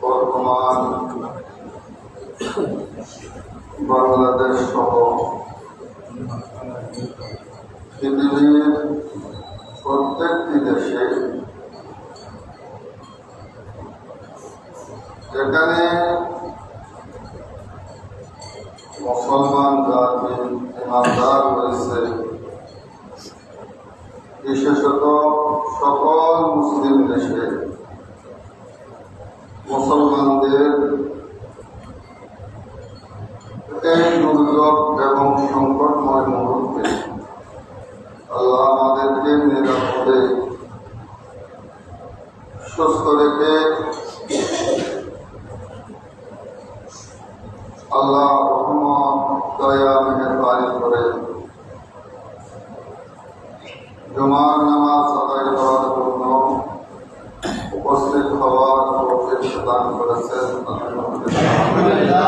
বর্তমান বাংলাদেশ সহ পৃথিবীর প্রত্যেকটি দেশে যেখানে মুসলমান জাতি ইমানদার রয়েছে, বিশেষত সকল মুসলিম দেশে মুসলমানদের এই দুর্যোগ এবং সংকটময় মুহূর্তে আল্লাহ আমাদেরকে নিরাপদে সুস্থ রেখে আল্লাহ রহমত দয়া মেহেরবানি করে জুমার নামাজ আদায় করার জন্য উপস্থিত হওয়ার তৌফিক প্রদান করেছেন। আলহামদুলিল্লাহ।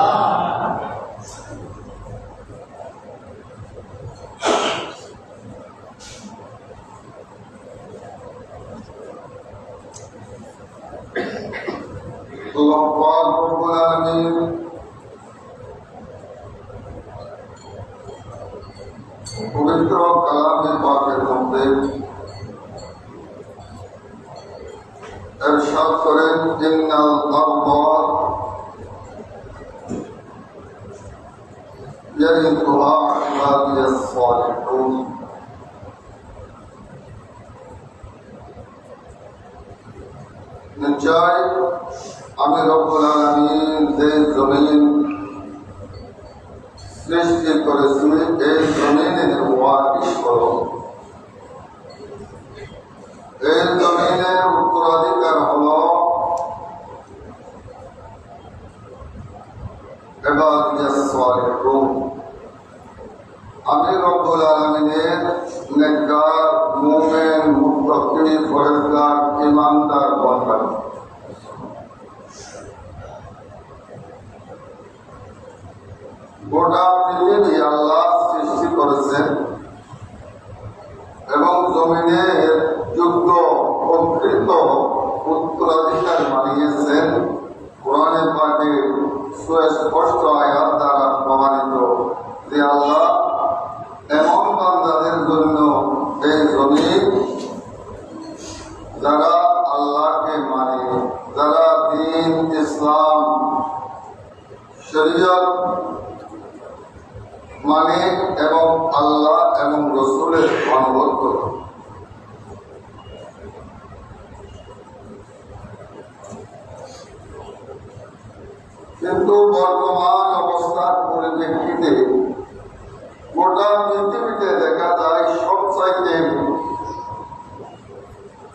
আল্লাহ পাক রব্বুল আলামিন পবিত্র কালামে পাকের মধ্যে ইরশাদ করেন, ইন্নাল আরদা ইয়ারিথুহা ইবাদিয়াস সালিহুন। নিশ্চয় আমি রব্বুল আলামিন যে জমিন সৃষ্টি করেছি, এই জমিনের ওয়ারিশ করো, এই জমিনের উত্তরাধিকার হল ইবাদিয়াস সালিহুন। আমি রব্বুল আলামিনের নেককার মুমিন মুত্তাকি পরহেজগার ঈমানদার বান্দা। গোটা পৃথিবী আল্লাহ সৃষ্টি করেছেন এবং জমিনের যুদ্ধ প্রকৃত উত্তরাধিকার বানিয়েছেন। কোরআনে পাকে সুস্পষ্ট আয়াত দ্বারা প্রমাণিত যে আল্লাহ এমন বান্দাদের জন্য এই জমিন যারা আল্লাহকে মানে, যারা দ্বীন ইসলাম শরীয়ত মানে এবং আল্লাহ এবং রসুলের অনুগত। কিন্তু বর্তমান অবস্থার পরিপ্রেক্ষিতে গোটা পৃথিবীতে দেখা যায় সবচাইতে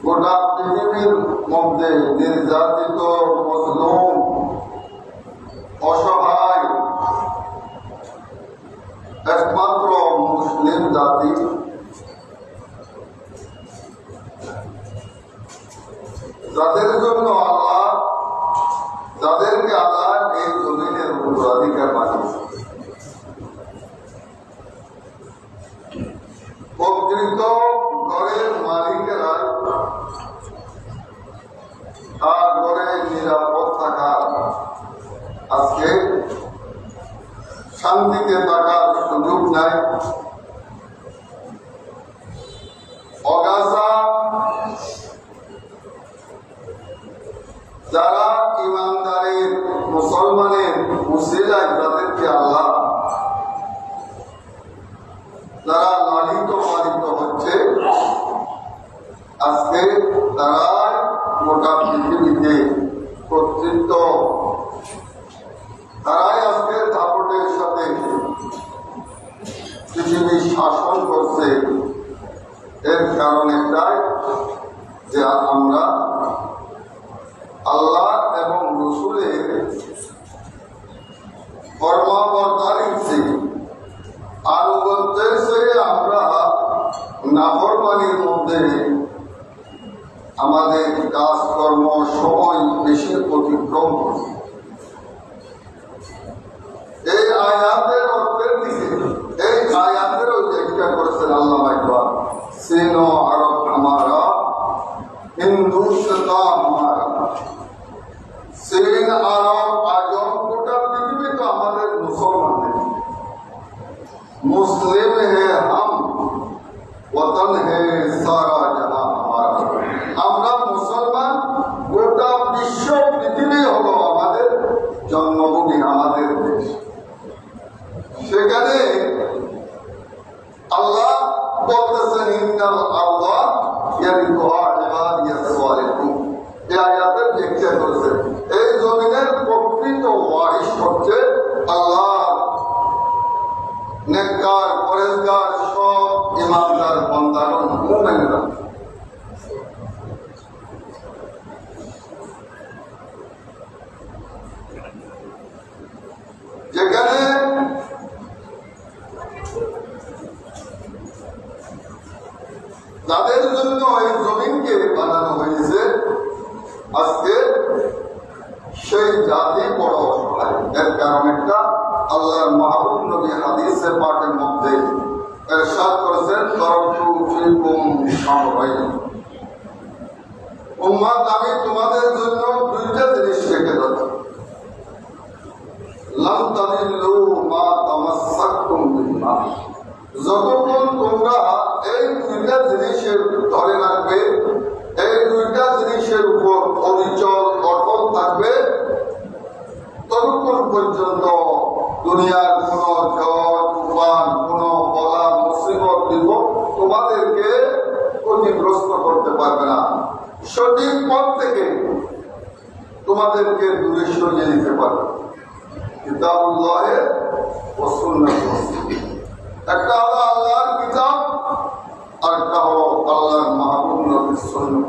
গোটা পৃথিবীর মধ্যে নির্যাতিত, মজলুম, অসহায় একমাত্র মুসলিম জাতি। যাদের জন্য আল্লাহ, যাদেরকে আল্লাহ এই জমিনের উত্তরাধিকার বানিয়েছে, প্রকৃত ঘরের মালিকেরা তার ঘরে নিরাপদ থাকা আজকে শান্তিতে থাকার সুযোগ নাই। অগাছা যারা ইমানদারের মুসলমানের মুসলিমায় তাদেরকে আল্লাহ যারা লালিত পালিত হচ্ছে, আজকে তারা গোটা পৃথিবীতে কর্তৃত্ব, তারাই আজকে দাপটের সাথে পৃথিবী শাসন করছে। এর কারণ একটাই যে আমরা আল্লাহ এবং রসুলের কর্মবর্তারিছি, আনুগত্যের চেয়ে আমরা নাফরমানির মধ্যে আমাদের কাজকর্ম সময় বেশি অতিক্রম করি। এই আয়াতের অর্থের দিকে এই আয়াতেরও ব্যাখ্যা করেছেন আল্লামা ইকবাল, সিনো আরব হামারা, হিন্দুস্তান হামারা। চীন, আরব, আজম, গোটা পৃথিবী তো আমাদের মুসলমানদের। মুসলিম হে হাম, ওতন হে সারা জাহান হামারা। আমরা মুসলমান, গোটা বিশ্ব পৃথিবী হলো আমাদের জন্মভূমি, আমাদের দেশ। সেখানে আল্লাহ বলতেছেন ইন্নাল আল্লাহ ইয়ারিদুহা ইবাদিয়াস সালিহুন। এই আয়াতের ব্যাখ্যা করেছেন এই জমিনের প্রকৃত ওয়ারিশ হচ্ছে আল্লাহ, নেককার, পরেজগার, সব ইমানদার বান্দাগণ, মুমিনরা। যেখানে তাদের জন্য এই জমিনকে বানানো হয়েছে, আজকে সেই জাতি বড় অসহায়। এর কারণ একটা আল্লাহর মাহবুব নবী হাদিসে পাকের মধ্যে ইরশাদ করেছেন, তারাকতু ফিকুম আমরাইন, উম্মত আমি তোমাদের জন্য দুইটা জিনিস রেখে যাচ্ছি, লাম তাদিল্লু মা তামাসসাকতুম বিহিমা। যতক্ষণ তোমরা এই দুইটা জিনিসের ধরে রাখবে, এই দুইটা জিনিসের উপর অবিচল অটল থাকবে, ততক্ষণ পর্যন্ত দুনিয়ার কোন ঝড় তুফান, কোন বলা মুসিবত বিপদ তোমাদেরকে ক্ষতিগ্রস্ত করতে পারবে না। সঠিক পথ থেকে তোমাদেরকে দূরে সরিয়ে দিতে পারবে। কিতাবুল্লাহ ওয়া সুন্নাহ, একটা হলো আল্লাহর কিতাব, আর একটা হলো আল্লাহর মাহবুব নবীর সুন্নাহ।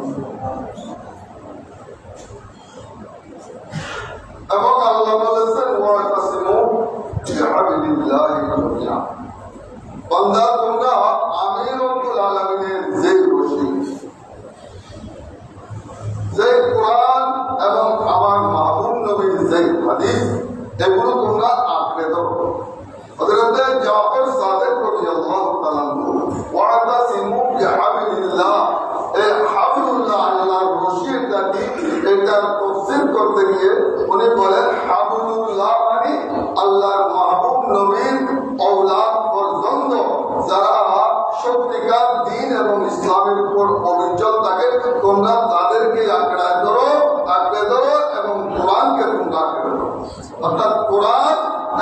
এবং আল্লাহ বলেছেন ওয়াতাসিমু বিহাবিলিল্লাহি জামিআ। বান্দা তোমরা আমি রব্বুল আলামিনের যে রশি, যে কোরআন এবং আমার মাহবুব নবীর যে হাদিস, এগুলো তোমরা আঁকড়ে ধরো। হযরত জাফর সাদিক রাদিয়াল্লাহু তাআলা আনহু ওয়াতাসিমু বিহাবিলিল্লাহ, এই হাবিলুল্লাহ আল্লাহর রশির দাবি, এটার তাফসীর করতে গিয়ে উনি বলেন হাবিলুল্লাহ মানে আল্লাহর মাহবুব নবীর ঔলাদ পর্যন্ত যারা সত্যিকার দ্বীন এবং ইসলামের উপর অবিচল থাকে, তোমরা তাদেরকে আঁকড়ে ধরো এবং কোরআনকে তোমরা আঁকড়ে ধরো। অর্থাৎ কোরআন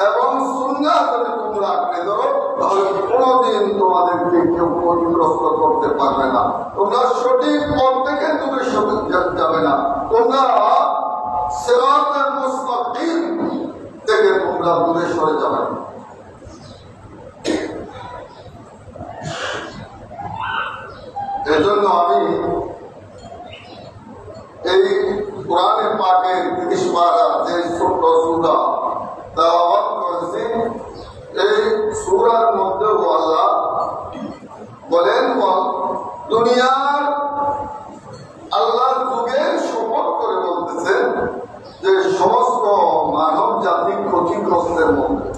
এবং সুন্নাহ যদি তোমরা আঁকড়ে ধরো, তাহলে কোনোদিন তোমাদেরকে কেউ ক্ষতিগ্রস্ত করতে পারবে না। তোমরা সঠিক পথ থেকে দূরে যাবে না, তোমরা সিরাতাল মুস্তাকিম থেকে তোমরা দূরে সরে যাবে না। এজন্য আমি এই কোরআনে পাকের ৩০ পারা যে ছোট্ট সূরা তেলাওয়াত করেছি, এই সূরার মধ্যেও আল্লাহ বলেন দুনিয়ার আল্লাহর যুগের শপথ করে বলতেছেন যে সমস্ত মানব জাতি ক্ষতিগ্রস্তের মধ্যে,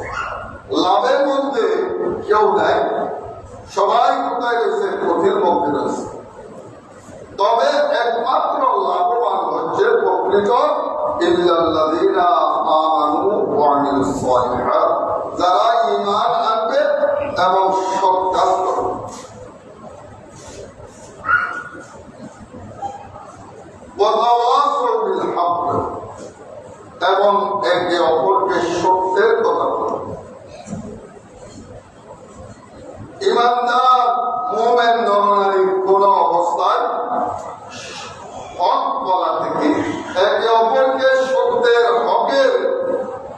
লাভের মধ্যে কেউ নাই, সবাই কোথায় রয়েছে? ক্ষতির মধ্যে রয়েছে। তবে একমাত্র লাভবান হচ্ছে প্রকৃত ইল্লাল্লাযীনা আমানু ওয়া আমিলুস সালিহাত, যারা ঈমান আনবে এবং সৎ কাজ করবে। ওয়া তাওয়াসাউ বিল হক, এবং একে অপরকে সত্যের কথা বলবে। ঈমানদার মুমিন নরনারী কোন অবস্থায় হক বলা থেকে, একে অপরকে সত্যের হকের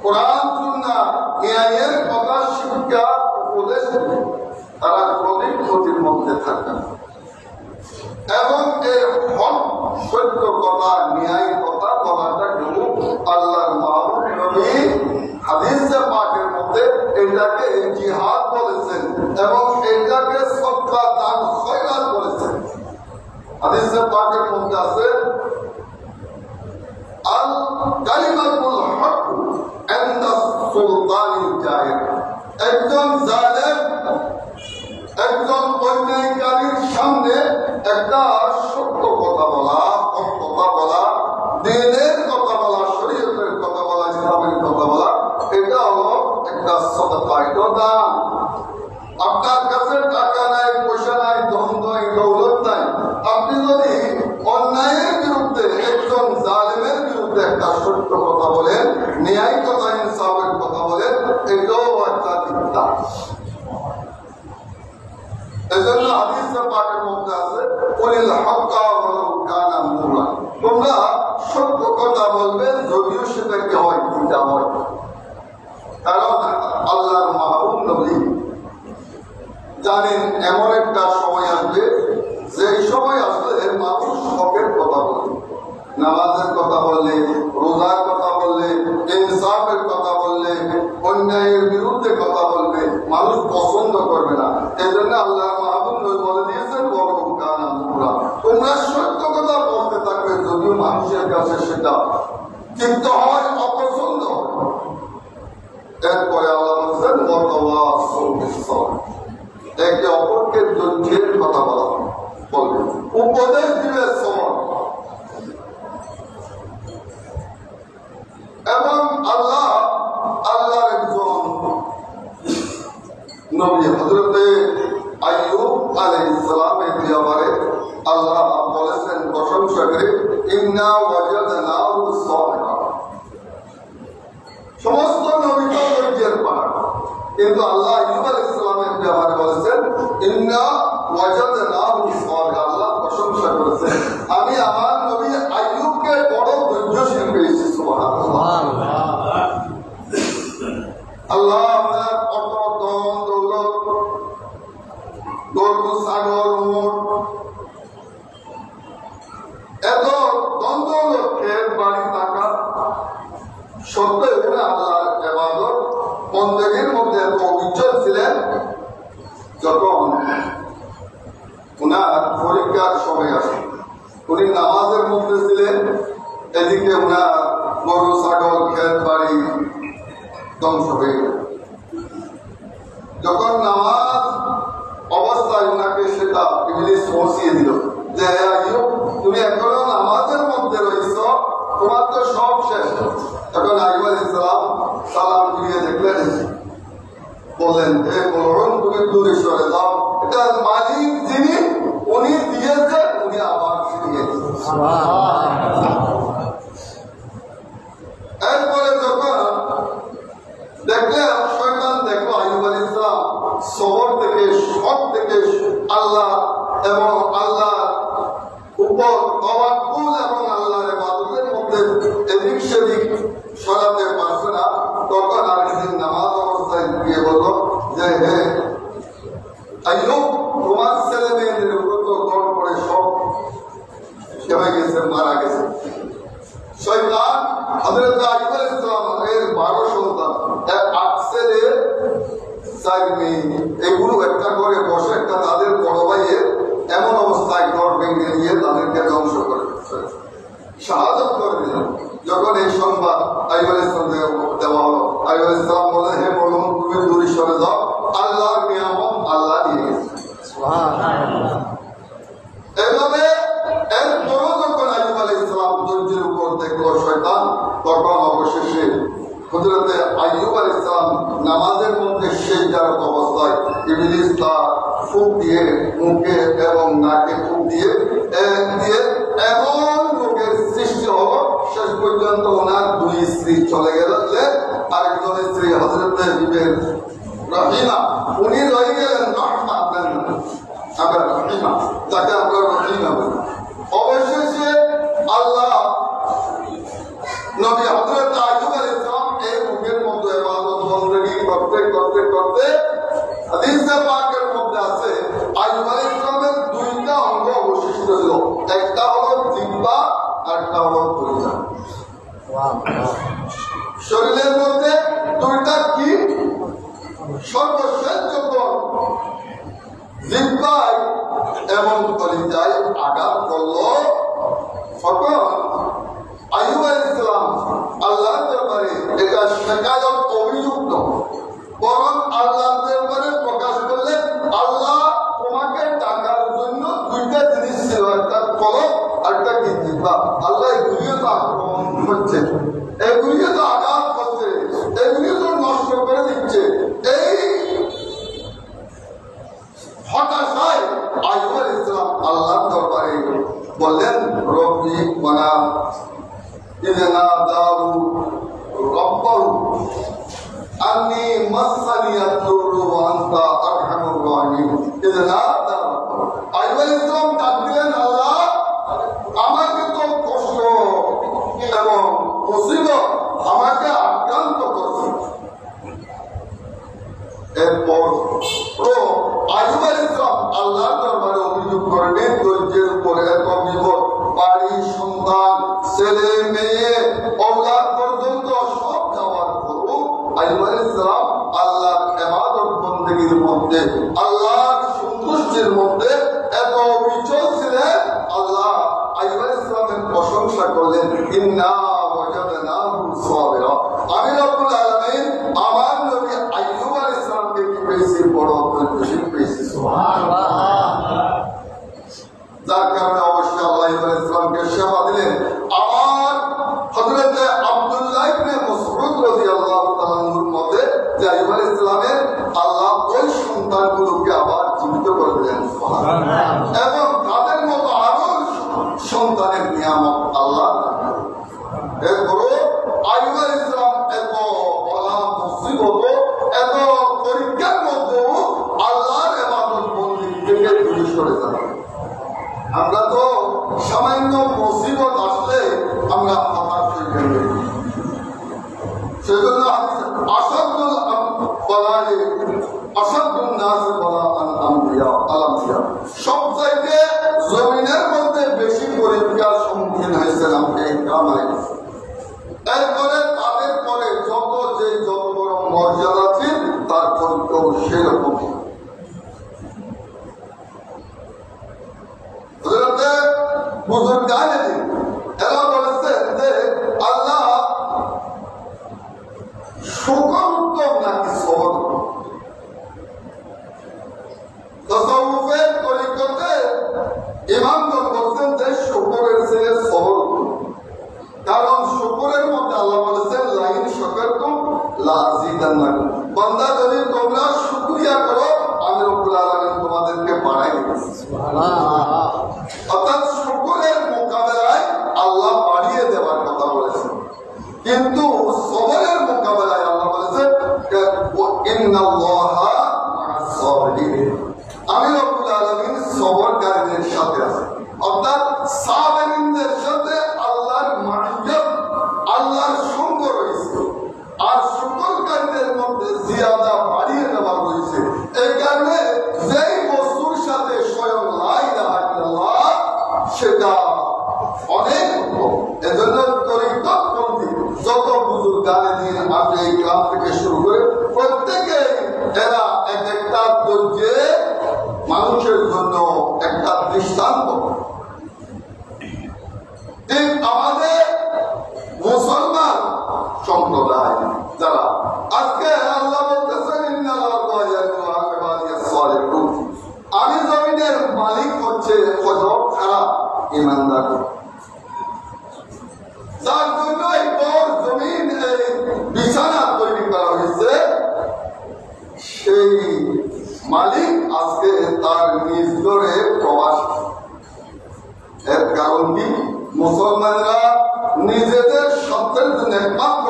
কোরআন সুন্নাহ ন্যায়ের কথা শিক্ষা উপদেশ দেবে, তারা কোনদিন ক্ষতির মধ্যে থাকবে না। এবং এই হক সত্য কথা ন্যায় কথা বলাটা কিন্তু আল্লাহর মাহবুব নবী হাদিসে পাকের মধ্যে এটাকে জিহাদ বলেছেন এবং এটাকে সদকা দান খয়রাত বলেছেন। হাদিসে পাকের মধ্যে আছে আল কালিমাতুল হক ইনদা সুলতানিল জাহির, একজন জালেম একজন অন্যায়কারীর সামনে একটা সত্য কথা বলা, হক কথা বলা, দ্বীনের কথা বলা, শরীয়তের কথা বলা, ইসলামের কথা বলা, এটা হলো একটা সদকা, এটা দান। আপনার কাছে টাকা নাই, পয়সা নাই, ধন নাই, দৌলত নাই, আপনি যদি অন্যায়ের বিরুদ্ধে একজন জালেমের বিরুদ্ধে একটা সত্য কথা বলেন, ন্যায় কথা, ইনসাফের কথা বলেন, এটাও একটা বিদ্যা। এজন্য হাদিসে পাকের মধ্যে আছে কুলিল হাক্কা ওয়ালাউ কানা মুররা, তোমরা সত্য কথা বলবে যদিও সেটা কি হয়, তিতা হয়। কারণ আল্লাহর মাহবুব নবী জানেন এমন একটা সময় আসবে, যে সময় আসলে মানুষ হকের কথা বলবে, নামাজের কথা বললে, রোজার কথা বললে, ইনসাফের কথা বললে, অন্যায়ের বিরুদ্ধে কথা বলবে, মানুষ পছন্দ করবে না। এই জন্য আল্লাহ মাহবুব নবী বলে দিয়েছেন ওয়ালাউ কানা মুররা, তোমরা সত্য কথা বলতে থাকবে যদিও মানুষের কাছে সেটা তিক্ত হয়, অপছন্দ হয়। এরপরে আল্লাহ বলছেন ওয়া তাওয়াসাউ বিস সাবর, একে অপরকে ধৈর্যের কথা বলা বলবে, উপদেশ দিবে সবর। এবং আল্লাহর একজন নবী হযরতে আইয়ুব আলাইহিস সালামের ব্যাপারে আল্লাহ বলেছেন প্রশংসা করে, ইন্না ওয়াজাদনাহু সাবিরা। সমস্ত নবী তো ধৈর্যের পাহাড়, কিন্তু আল্লাহ আইয়ুব আলাইহিস সালামের ব্যাপারে বলেছেন ইন্না ওয়াজাদনাহু সাবিরা। আল্লাহ প্রশংসা করেছেন, আমি আমার নবী আইয়ুবকে বড় ধৈর্যশীল পেয়েছি। সুবহানাল্লাহ। আল্লাহ আপনার অত ধন দৌলত, গরু ছাগল উট, এত ধন দৌলত, ক্ষেত বাড়ি, টাকা, সত্য আল্লাহর ইবাদত বন্দেগীর মধ্যে এত অবিচল ছিলেন। যখন উনার পরীক্ষার সময় আসে, উনি নামাজের মধ্যে ছিলেন, এদিকে উনার গরু ছাগল, ক্ষেত বাড়ি ধ্বংস হয়ে গেল। যখন নামাজ অবস্থায় উনাকে সেটা ইবলিস পৌঁছিয়ে দিল যে আইয়ুব, তুমি এখনো নামাজের মধ্যে রয়েছ, তোমার তো সব শেষ। তখন আইয়ুব আলাইহিস সালাম সালাম দিয়ে দেখলেন, বললেন হে বলরাম, তুমি দূরে সরে যাও, এটা মালিক যিনি উনি দিয়েছে, উনি আবার ফিরিয়ে দিয়েছেন। এরপরে যখন দেখলেন, শয়তান দেখলো আইয়ুব আলাইহিস সালাম সবর থেকে, সৎ থেকে আল্লাহ এবং আল্লাহ উপর তাওয়াক্কুল এবং আল্লাহর ইবাদতের মধ্যে এদিক সেদিক সরাতে পারছে না, তখন আরেকদিন নামাজ অবস্থায় গিয়ে বলল যে হে আইয়ুব, তোমার ছেলে মেয়েদের উপর তো গড় করে সব কেমন গেছে, মারা গেছে। শয়তান হযরত আইয়ুব আলাইহিস সালামের 12 সন্তান, 8 ছেলে 4 মেয়ে, এগুলো একটা করে বসে একটা তাদের বড় ভাইয়ের এমন অবস্থায় ঘর ভেঙে নিয়ে তাদেরকে ধ্বংস করে শাহাদত করে দিল। যখন এই সংবাদ আইয়ুব আলাইহিস সালামকে দেওয়া হলো, আইয়ুব আলাইহিস সালাম বললেন হে বলুন, তুমি দূরে সরে যাও, আল্লাহর নিয়ামত আল্লাহ দিয়ে গেছে। সুবহানাল্লাহ। এভাবে এরপরও যখন আইয়ুব আলাইহিস সালাম ধৈর্যের উপর দেখলো শয়তান, আইয়ুব আলাইহিস সালাম নামাজের মধ্যে সিজদারত অবস্থায় ইবলিস তার ফুঁক দিয়ে মুখে এবং নাকে ফুঁক দিয়ে এমন রোগের সৃষ্টি হলো, শেষ পর্যন্ত ওনার 2 স্ত্রী চলে গেলেন। আরেকজন স্ত্রী হযরত রহিমা, উনি রয়ে গেলেন রহিমা, তাকে আমরা রহিমা বলি। অবশেষে আল্লাহ নবী হযরত আইয়ুব আলাইহিস সালাম এই রোগের মধ্যে ইবাদত বন্দেগী করতে করতে করতে হাদিসে পাকের মধ্যে আছে আইয়ুব আলাইহিস সালামের 2টা অঙ্গ অবশিষ্ট ছিল, একটা হলো জিহ্বা আর একটা হলো কলিজা। শরীরের মধ্যে 2টা কি সর্বশেষ যখন জিহ্বায় এবং কলিজায় আঘাত করলো, তখন আইয়ুব আলাইহিস সালাম আল্লাহর দরবারে এটা শিকায়ত অভিযুক্ত, বরং আল্লাহর দরবারে প্রকাশ করলেন, আল্লাহ তোমাকে টাকার জন্য 2টা জিনিস ছিল, একটা কলম আর একটা কি জিহ্বা। আল্লাহ এগুলিও তো আক্রমণ করছে, এগুলিও তো আঘাত করছে, এগুলিও তো নষ্ট করে দিচ্ছে। এই হতাশায় আইয়ুব আলাইহিস সালাম আল্লাহর দরবারে বললেন, রব্বি ওয়ানা ইযনা দাউ রব্বাহু আন্নী মাসানিয়াত দুরু ওয়া আনতা আরহামুর রাহিমিন। ইযনা দাউ আইয়ুব আলাইহিস সালাম ডাক দিলেন, আল্লাহ আমাকে তো কষ্ট এবং মুসিবত আমাকে আক্রান্ত করছে। এরপর আইয়ুব আলাইহিস সালাম আল্লাহর দরবারে অভিযোগ করলেন, ধৈর্যের উপরে এত বিপদ, বাড়ি সন্তান ছেলে মেয়ে ঔলাদ পর্যন্ত সব যাওয়ার পরও আইয়ুব আলাইহিস সালাম আল্লাহর ইবাদত বন্দেগীর মধ্যে আল্লাহর সন্তুষ্টির মধ্যে এত অবিচল ছিলেন। আল্লাহ আইয়ুব আলাইহিস সালামের প্রশংসা করলেন, ইন্না ওয়াজাদনাহু সাবিরা। আমি রব্বুল আলামিন আমার নবী আইয়ুব আলাইহিস সালামকে কি পেয়েছি, বড় ধৈর্যশীল পেয়েছি। সুবহানাল্লাহ। যার কারণে অবশ্যই আল্লাহ আইয়ুব আলাইহিস সালামকে সেবা দিলেন। আমার হযরত আব্দুল্লাহ ইবনে মাসউদ রাদিয়াল্লাহু তাআলার মতে যে আইয়ুব আলাইহিস সালামের আল্লাহ ওই সন্তানগুলোকে আবার জীবিত করে দিলেন। সুবহানাল্লাহ। এবং তাদের মতো আরো সন্তানের নিয়ামত আল্লাহ। এরপরে আইয়ুব আলাইহিস সালাম এত বলা মুসিবত, এত পরীক্ষার মধ্যেও আল্লাহর ইবাদত বন্দেগী থেকে দূরে সরে যান। আমরা তো সামান্য মুসিবত আসলে আমরা হতাশ হয়ে যাই। সেজন্য সব চাইতে জমিনের মধ্যে বেশি পরীক্ষার সম্মুখীন হয়েছেন আপনি। এরপরে তাদের পরে যত বড় মর্যাদা ছিল তার পরীক্ষাও সেরকম। এরা বলেছেন যে আল্লাহ শুকর উত্তম নাকি সবর। তাসাউফের তরিকতে ইমামগণ বলছেন যে শুকরের চেয়ে সবর, কারণ শুকরের মধ্যে আল্লাহ বলেছেন লাইন শাকারতুম লাযিদান্নাকুম। বান্দা যদি তোমরা শুকরিয়া করো আমি রব্বুল আলামিন তোমাদেরকে বাড়াই দেব। সুবহানাল্লাহ। অর্থাৎ শুকরের মোকাবেলায় আল্লাহ বাড়িয়ে দেওয়ার কথা বলেছেন, কিন্তু সবরের মোকাবেলায় আল্লাহ বলেছেন ইন্নাল্লাহা মা'আস সাবিরিন। আমি রব্বুল আলামিন সবরকারীদের সাথে আছি। অর্থাৎ সাবিরিনদের সাথে আল্লাহর মা'ইয়াত, আল্লাহর সঙ্গ রয়েছে। আর শুকরকারীদের মধ্যে জিয়াদা বাড়িয়ে দেওয়া হয়েছে। এই কারণে যেই বস্তুর সাথে স্বয়ং লা ইলাহা ইল্লাল্লাহ সেটা অনেক উত্তম। এজন্য তরিকতপন্থী যত বুজুর্গানে দিন আপনি এই গ্রাম থেকে শুরু করে প্রত্যেকে এরা এক একটা ধৈর্যে মানুষের জন্য একটা দৃষ্টান্ত। ঠিক আমাদের মুসলমান সম্প্রদায় যারা আজকে আল্লাহ বলতেছেন আমি জমিনের মালিক হচ্ছে গজব খারাপ ইমানদার, যার জন্য এই বড় জমিন এই বিছানা তৈরি করা হয়েছে। মালিক আজকে তার নিজ দরে প্রবাস। এর কারণ কি? মুসলমানরা নিজেদের স্বার্থের জন্য একমাত্র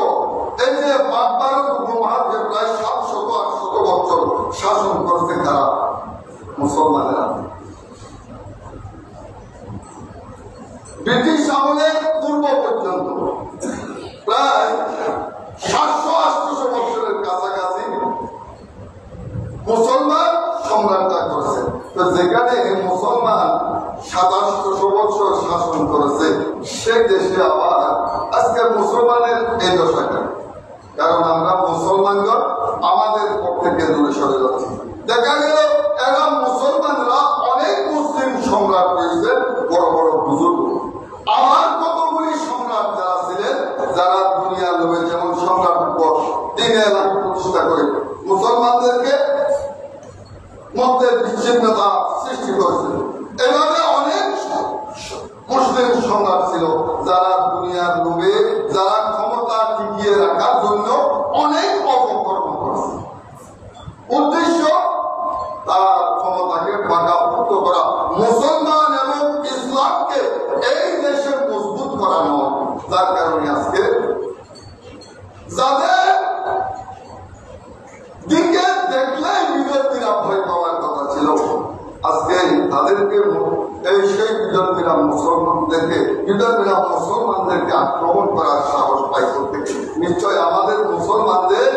এই যে বাগদাদ উপমহাদেশে প্রায় 700-800 বছর শাসন করছে তারা মুসলমানেরা। ব্রিটিশ আমলে পূর্ব পর্যন্ত প্রায় 700-800 বছরের কাছাকাছি মুসলমান সম্রাটরা করেছে। তো যেখানে মুসলমান 700-800 বছর শাসন করেছে, সে দেশে আবার আজকে মুসলমানের এই দশাটা। কারণ আমরা মুসলমানগণ আমাদের পক্ষ থেকে দূরে সরে যাচ্ছি। দেখা গেল এরা মুসলমানরা অনেক মুসলিম সম্রাট হয়েছে, বড় বড় বুজুর্গ। আমার কতগুলি সম্রাট যারা ছিলেন, যারা দুনিয়ার লোভে, যেমন সম্রাট উপর দিনে এলাকা প্রতিষ্ঠা করে মুসলমানদেরকে মধ্যে বিচ্ছিন্নতা সৃষ্টি করেছিল। এভাবে অনেক মুসলিম সম্রাট ছিল যারা দুনিয়ার লোভে, যারা ক্ষমতা টিকিয়ে রাখার জন্য অনেক অপকর্ম করেছে। উদ্দেশ্য তার ক্ষমতাকে বাঁকাপুক্ত করা, মুসলমান এবং ইসলামকে এই দেশে মজবুত করানো। যার কারণে আজকে যাদের দিকে দেখলে বিরোধীরা ভয় পাওয়ার কথা ছিল, আজকে তাদেরকে এই সেই বিরোধীরা মুসলমানদেরকে আক্রমণ করার সাহস পাই করতে। নিশ্চয় আমাদের মুসলমানদের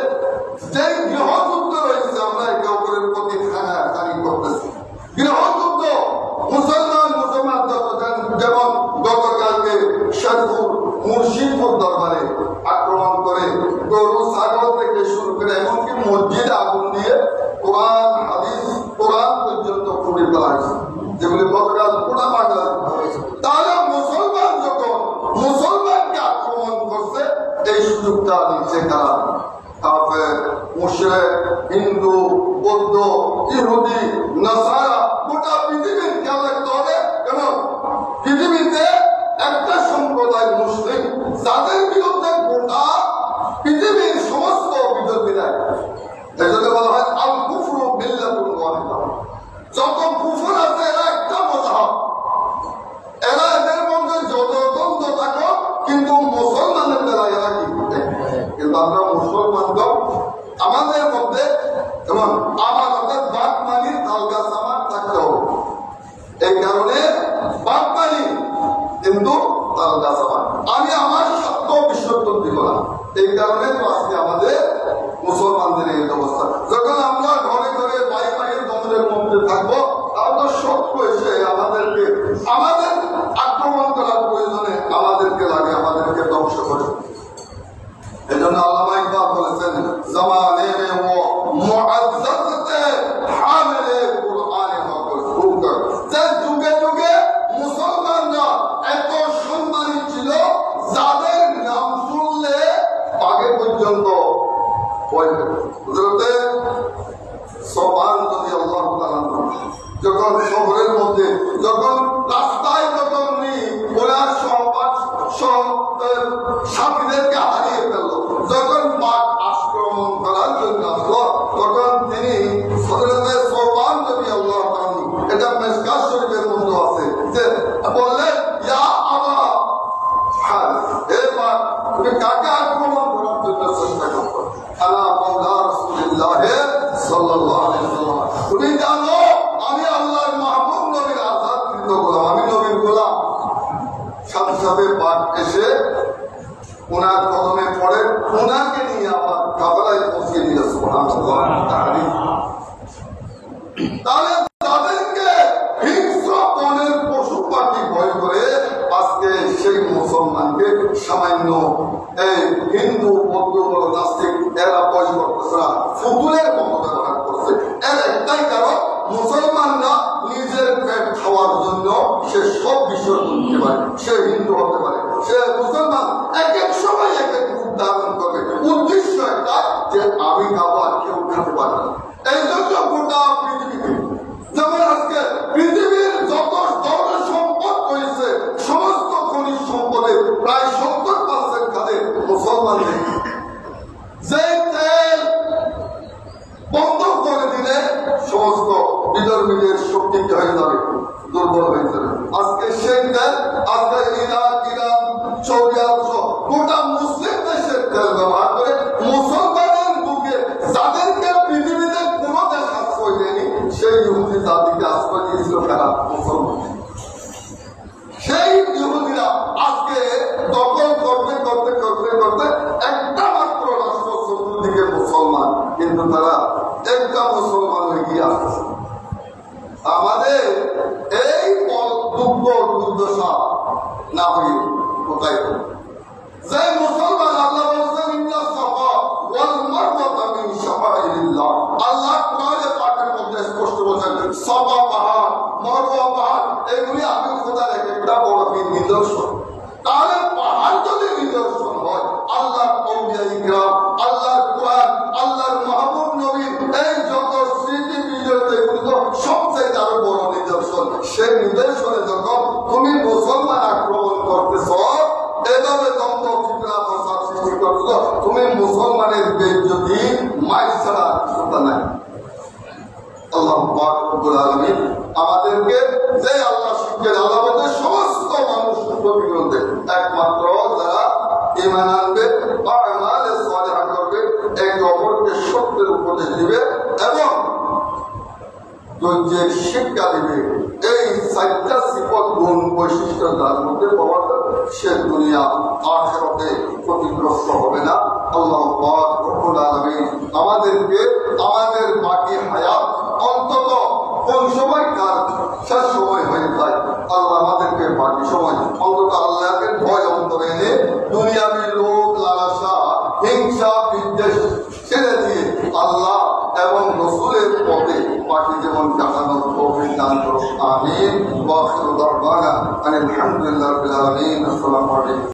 যে গৃহযুদ্ধ রয়েছে, আমরা একে অপরের প্রতি খানাখানি করতেছি। গৃহযুদ্ধ মুসলমান যেমন গতকালকে শেরপুর মুর্শিদপুর দরবারে আক্রমণ করে গরু ছাগল থেকে শুরু করে এমনকি মসজিদে আগুন দিয়ে কোরআন হাদিস কোরআন পর্যন্ত পুড়ে ফেলা হয়েছে, যেগুলি গতকাল পুরা বাংলা। তাহলে মুসলমান যখন মুসলমানকে আক্রমণ করছে, এই সুযোগটা নিচ্ছে কারা? কাফের, মুশরিক, হিন্দু, বৌদ্ধ, ইহুদি, নাসারা, গোটা পৃথিবীর খেয়াল রাখতে হবে। এবং পৃথিবীতে একটা সম্প্রদায় মুসলিম, যাদের বিরুদ্ধে গোটা পৃথিবীর সমস্ত বিরোধীরা, এজন্য বলা হয় আল কুফরু মিল্লাতুন ওয়াহিদা। যত কুফর আছে এরা একটা মযহাব, এরা এদের মধ্যে যত দ্বন্দ্ব থাকো, কিন্তু মুসলমানের বেলায় এরা কি করতে। কিন্তু আমরা মুসলমানগণ আমাদের মধ্যে এবং আমাদের বাদ মানি তালগা সামার থাকতে হবে। এই কারণে বাদ মানি কিন্তু তালগা সামার, আমি আমার সত্য বিসর্জন দিব না। এই কারণে তো আজকে আমাদের মুসলমানদের এই অবস্থা। যখন আমরা ঘরে ঘরে ভাই ভাইয়ের দ্বন্দ্বের মধ্যে থাকবো, তাহলে শত্রু এসে আমাদেরকে আমাদের আক্রমণ করার প্রয়োজনে আমাদেরকে লাগে, আমাদেরকে ধ্বংস করে। এই জন্য আল্লামা ইকবাল বলেছেন, জামানে মে ও মুআজ্জাজতে হামিলে কুরআনে হক, যে যুগে যুগে মুসলমানরা এত সম্মানী ছিল, যাদের নাম শুনলে আগে পর্যন্ত যখন শহরের মধ্যে, যখন রাস্তায়, যখন সাথীদেরকে হারিয়ে ফেলল, যখন বাঘ আক্রমণ করার জন্য আসলো, তখন তিনি সোবান নবী আল্লাহ, এটা মেশকাত শরীফের মধ্যে আছে, যে বললেন, ইয়া আবা হে বাঘ, তুমি কাকে আক্রমণ করার জন্য চেষ্টা করছো? আলা মাওলা রাসূলুল্লাহ সাল্লাল্লাহু আলাইহি ওয়াসাল্লাম, তুমি জানো আমি আল্লাহর মাহবুব নবীর আযাদকৃত গোলাম, আমি নবীর গোলাম। সাথে সাথে বাঘ এসে ওনার কদমে পড়ে, ওনাকে নিয়ে আবার কাফেলায় পৌঁছে দিল। সুবহানাল্লাহ। তাহলে তাদেরকে হিংস্র বনের পশু পাখি ভয় করে আজকে সেই মুসলমানকে সামান্য এই হিন্দু, বৌদ্ধ, নাস্তিক এরা ভয় করতেছে না, ফুতুলের মতো ব্যবহার করছে। এর একটাই কারণ, মুসলমানরা নিজের পেট খাওয়ার জন্য সে সব বিসর্জন দিতে পারে। সে হিন্দু হতে পারে, সে মুসলমান, এক এক সময় এক এক রূপ ধারণ করবে। উদ্দেশ্য একটা যে আমি খাবো আর কেউ খেতে পারে না। এই জন্য গোটা পৃথিবীতে, যেমন আজকে পৃথিবীর যত ধরনের সম্পদ রয়েছে, সমস্ত খনিজ সম্পদের প্রায় 70% খাতে মুসলমানদের। যে তেল বন্ধ করে দিলে সমস্ত বিধর্মীদের শক্তি হয়ে যাবে, দুর্বল হয়ে যাবে। আজকে সেই তেল, আজকে ইরাক, ইরান, সৌদি আরব গোটা মুসলিম দেশের তেল ব্যবহার করে মুসলমানের বুকে যাদেরকে পৃথিবীতে কোনো দেশ আশ্রয় দেয়নি, সেই ইহুদি জাতিকে আশ্রয় দিয়েছিল কারা? মুসলমান। সেই ইহুদিরা আজকে দখল করতে করতে করতে করতে একটা মাত্র রাষ্ট্র, চতুর্দিকে মুসলমান, কিন্তু তারা একটা মুসলমান হয়ে গিয়ে আসছে। আমাদের এই দুর্দশা না হয়ে কোথায় যে মুসলমান আল্লাহ বলছেন ইন্না সাফা ওয়াল মারওয়াতা মিন শাআইরিল্লাহ, আল্লাহ কোরআনে পাকের মধ্যে স্পষ্ট বলেছেন সাফা পাহাড়, মারওয়া পাহাড়, এগুলি আমি খোদার একটা বড় নিদর্শন। তাহলে পাহাড় যদি নিদর্শন হয়, আল্লাহর আউলিয়া ইকরাম, আল্লাহর কোরআন, আল্লাহর মাহবুব নবীর এই যত স্মৃতি বিজয়, এগুলি তো সবচেয়ে আরো বড় নিদর্শন। সেই নিদর্শনে যখন তুমি মুসলমান আক্রমণ করতেছ, এভাবে দ্বন্দ্ব ফিতনা ফসাদ সৃষ্টি করতেছ, তুমি মুসলমানের বেইজ্জতি মাইর ছাড়া কিছুটা নাই। আল্লাহ পাক রব্বুল আলামিন আমাদেরকে যে আল্লাহ শিখেন, আল্লাহ বলতে সমস্ত মানুষ প্রতিগ্রন্থে একমাত্র যারা ঈমান আনবে বা আমালে সালেহা করবে, একে অপরকে সত্যের উপদেশ দিবে এবং ধৈর্যের শিক্ষা দিবে, এই চারটা সিফত গুণ বৈশিষ্ট্য যার মধ্যে পাওয়া যাবে, সে দুনিয়া আখিরাতে ক্ষতিগ্রস্ত হবে না। আল্লাহ পাক রব্বুল আলামিন আমাদেরকে আমাদের বাকি হায়াত অন্তত কোন সময় কার শেষ সময় হয়ে যায়, আল্লাহ আমাদেরকে বাকি সময় অন্তত আল্লাহকে ভয় অন্তরে এনে দুনিয়াবি লোভ লালসা হিংসা বিদ্বেষ ছেড়ে দিয়ে আল্লাহ এবং রসুলের পথে বাকি জীবন কাটানোর তৌফিক দান করুন। আমিন। ওয়া আখিরু দাওয়ানা আনিল হামদুলিল্লাহি রাব্বিল আলামিন। আসসালামু আলাইকুম।